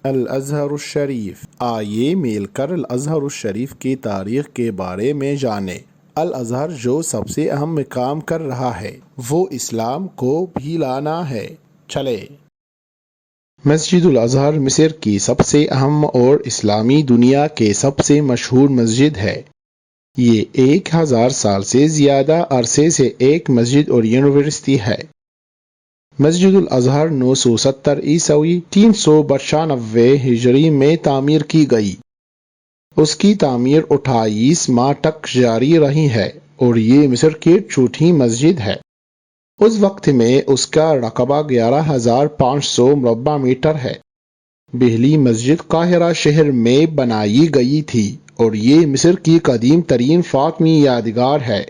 الازہر الشریف، آئیے مل کر الازہر الشریف کی تاریخ کے بارے میں جانیں۔ الازہر جو سب سے اہم کام کر رہا ہے وہ اسلام کو پھیلانا ہے۔ چلے۔ مسجد الازہر مصر کی سب سے اہم اور اسلامی دنیا کے سب سے مشہور مسجد ہے۔ یہ 1000 سال سے زیادہ عرصے سے ایک مسجد اور یونیورسٹی ہے۔ مسجد الازہر 970 عیسوی 392 ہجری میں تعمیر کی گئی۔ اس کی تعمیر 28 ماہ تک جاری رہی ہے اور یہ مصر کی چوتھی مسجد ہے۔ اس وقت میں اس کا رقبہ 11,500 مربع میٹر ہے۔ پہلی مسجد قاہرہ شہر میں بنائی گئی تھی اور یہ مصر کی قدیم ترین فاطمی یادگار ہے۔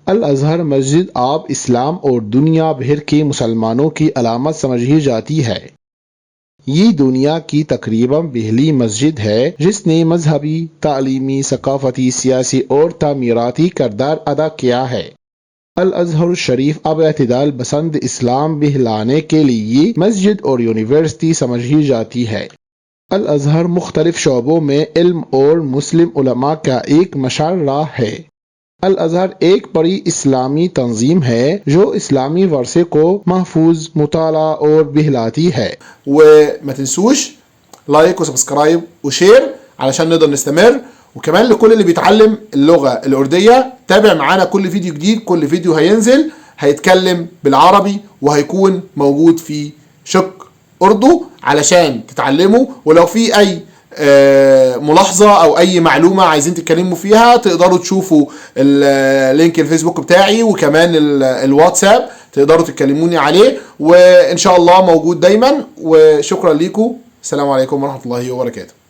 الازہر مسجد اب اسلام اور دنیا بھر کے مسلمانوں کی علامت سمجھی جاتی ہے۔ یہ دنیا کی تقریباً پہلی مسجد ہے جس نے مذہبی، تعلیمی، ثقافتی، سیاسی اور تعمیراتی کردار ادا کیا ہے۔ الازہر الشریف اب اعتدال پسند اسلام پھیلانے کے لیے مسجد اور یونیورسٹی سمجھی جاتی ہے۔ الازہر مختلف شعبوں میں علم اور مسلم علماء کا ایک مشعل راہ ہے۔ الازہر ایک بڑی اسلامی تنظیم ہے جو اسلامی ورثے کو محفوظ، مطالعہ اور پھیلاتی ہے۔ وما تنسوش لايك وسبسكرايب وشير علشان نقدر نستمر، وكمان لكل اللي بيتعلم اللغة الأردية تابع معانا كل فيديو جديد. كل فيديو هينزل هيتكلم بالعربي وهيكون موجود في شق أردو علشان تتعلموا، ولو في أي ملاحظة أو أي معلومة عايزين تتكلموا فيها تقدروا تشوفوا اللينك الفيسبوك بتاعي وكمان الواتساب تقدروا تتكلموني عليه، وإن شاء الله موجود دايما. وشكرا لكم، السلام عليكم ورحمة الله وبركاته.